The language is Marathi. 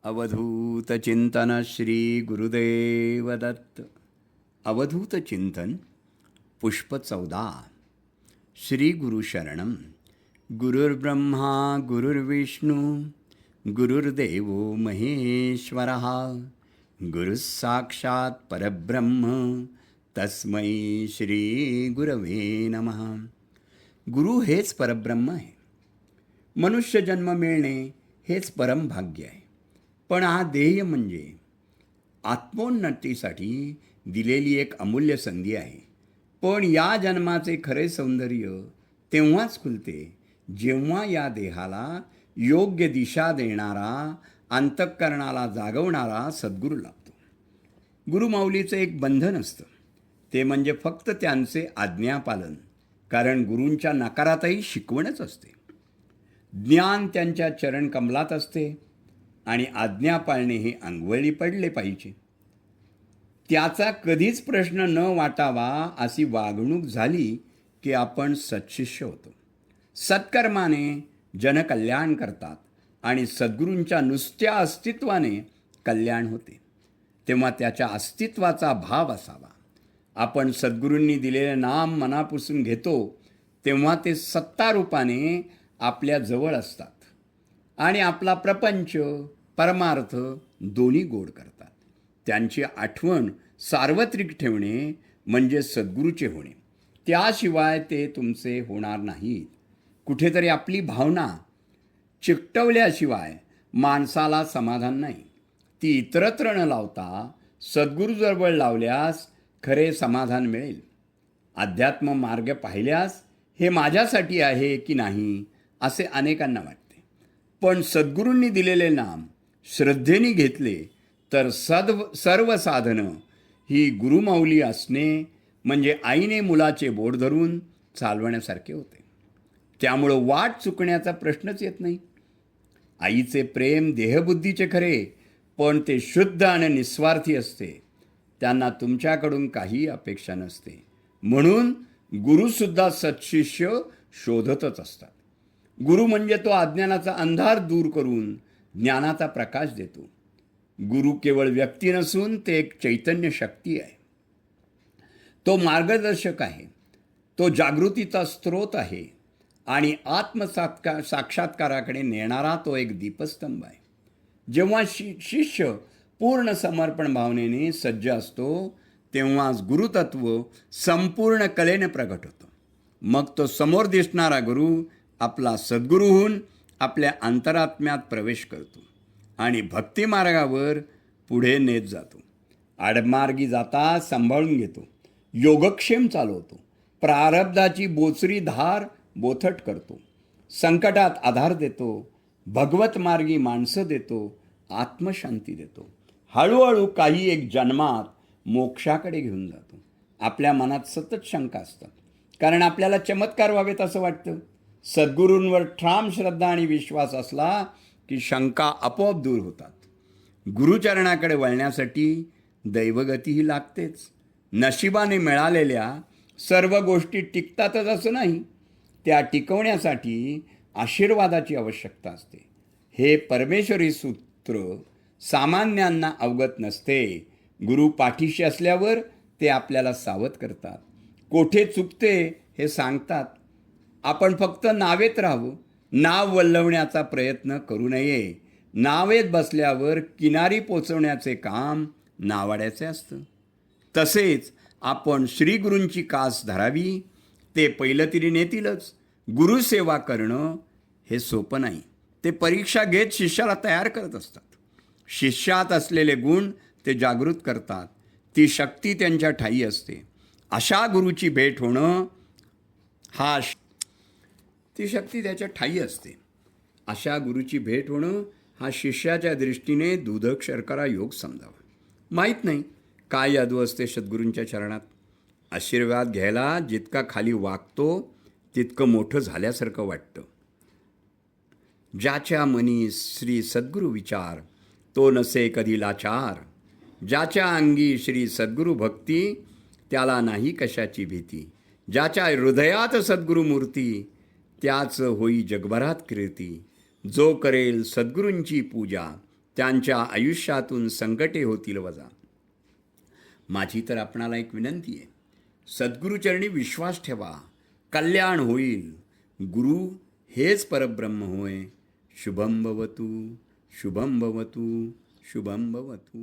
अवधूत चिंतन श्री गुरुदेव दत्त. अवधूत चिंतन पुष्प 14. श्री गुरु शरणम. गुरुर्ब्रह्मा गुरुर्विष्णू गुरुर्देव महेश्वरः. गुरुः साक्षात् परब्रह्म तस्मै श्री गुरवे नमः. गुरु हेच परब्रह्म आहे. मनुष्य जन्म मिळणे हेच परम भाग्य आहे. पण हा ध्येय म्हणजे आत्मोन्नतीसाठी दिलेली एक अमूल्य संधी आहे. पण या जन्माचे खरे सौंदर्य तेव्हाच खुलते जेव्हा या देहाला योग्य दिशा देणारा, अंतःकरणाला जागवणारा सद्गुरू लाभतो. गुरुमाऊलीचं एक बंधन असतं, ते म्हणजे फक्त त्यांचे आज्ञापालन. कारण गुरूंच्या नकारातही शिकवणच असते. ज्ञान त्यांच्या चरणकमलात असते आणि आज्ञा पाळणे हे अंगवळी पडले पाहिजे. त्याचा कधीच प्रश्न न वाटावा अशी वागणूक झाली की आपण सत्शिष्य होतो. सत्कर्माने जनकल्याण करतात आणि सद्गुरूंच्या नुसत्या अस्तित्वाने कल्याण होते. तेव्हा त्याच्या अस्तित्वाचा भाव असावा. आपण सद्गुरूंनी दिलेले नाम मनापासून घेतो तेव्हा ते सत्तारूपाने आपल्या जवळ असतात आणि आपला प्रपंच परमार्थ दोन्ही गोड करतात. त्यांची आठवण सार्वत्रिक ठेवणे म्हणजे सद्गुरूचे होणे. त्याशिवाय ते तुमचे होणार नाहीत. कुठेतरी आपली भावना चिकटवल्याशिवाय माणसाला समाधान नाही. ती इतरत्र न लावता सद्गुरूजवळ लावल्यास खरे समाधान मिळेल. अध्यात्म मार्ग पाहिल्यास हे माझ्यासाठी आहे की नाही असे अनेकांना वाटते. पण सद्गुरूंनी दिलेले नाम श्रद्धेने घेतले तर सर्व साधनं ही गुरुमाऊली असणे म्हणजे आईने मुलाचे बोट धरून चालवण्यासारखे होते. त्यामुळं वाट चुकण्याचा प्रश्नच येत नाही. आईचे प्रेम देहबुद्धीचे खरे, पण ते शुद्ध आणि निस्वार्थी असते. त्यांना तुमच्याकडून काही अपेक्षा नसते. म्हणून गुरुसुद्धा सत्शिष्य शोधतच असतात. गुरु म्हणजे तो अज्ञानाचा अंधार दूर करून ज्ञानाचा प्रकाश देतो. गुरु केवळ व्यक्ती नसून ते एक चैतन्य शक्ती आहे. तो मार्गदर्शक आहे. तो जागृतीचा स्रोत आहे आणि साक्षात्काराकडे नेणारा तो एक दीपस्तंभ आहे. जेव्हा शिष्य पूर्ण समर्पण भावनेने सज्ज असतो तेव्हाच गुरुतत्व संपूर्ण कलेने प्रगट होतं. मग तो समोर दिसणारा गुरु आपला सद्गुरू होऊन आपल्या अंतरात्म्यात प्रवेश करतो आणि भक्तिमार्गावर पुढे नेत जातो. आडमार्गी जाता सांभाळून घेतो, योगक्षेम चालवतो, प्रारब्धाची बोचरी धार बोथट करतो, संकटात आधार देतो, भगवत मार्गी माणसं देतो, आत्मशांती देतो. हळूहळू काही एक जन्मात मोक्षाकडे घेऊन जातो. आपल्या मनात सतत शंका असतात, कारण आपल्याला चमत्कार व्हावेत असं वाटतं. सद्गुरूंवर ठाम श्रद्धा आणि विश्वास असला की शंका आपोआप दूर होतात. गुरुचरणाकडे वळण्यासाठी दैवगतीही लागतेच. नशिबाने मिळालेल्या सर्व गोष्टी टिकतातच असं नाही. त्या टिकवण्यासाठी आशीर्वादाची आवश्यकता असते. हे परमेश्वरी सूत्र सामान्यांना अवगत नसते. गुरु पाठीशी असल्यावर ते आपल्याला सावध करतात, कोठे चुकते हे सांगतात. आपण फक्त नावेत राहावं, नाव वल्लवण्याचा प्रयत्न करू नये. नावेत बसल्यावर किनारी पोचवण्याचे काम नावाड्याचे असतं. तसेच आपण श्रीगुरूंची कास धरावी. ते पहिलं तरी नेतीलच. गुरुसेवा करणं हे सोपं नाही. ते परीक्षा घेत शिष्याला तयार करत असतात. शिष्यात असलेले गुण ते जागृत करतात. ती शक्ती त्यांच्या ठायी असते. अशा गुरुची भेट होणं ती शक्ती त्याच्या ठायी असते. अशा गुरुची भेट होणं हा शिष्याच्या दृष्टीने दुधक शर्करा योग समजावा. माहीत नाही काय यादू असते सद्गुरूंच्या चरणात. आशीर्वाद घ्यायला जितका खाली वागतो तितकं मोठं झाल्यासारखं वाटतं. ज्याच्या मनी श्री सद्गुरू विचार तो नसे कधी लाचार. ज्याच्या अंगी श्री सद्गुरू भक्ती त्याला नाही कशाची भीती. ज्याच्या हृदयात सद्गुरू मूर्ती त्याच होई जगभरात कीर्ती. जो करेल सद्गुरूंची पूजा त्यांच्या आयुष्यातून संकटे होतील वजा. माझी तर आपणाला एक विनंती आहे, सद्गुरूचरणी विश्वास ठेवा, कल्याण होईल. गुरु हेच परब्रह्म होय. शुभम भवतु, शुभम भवतु, शुभम भवतु.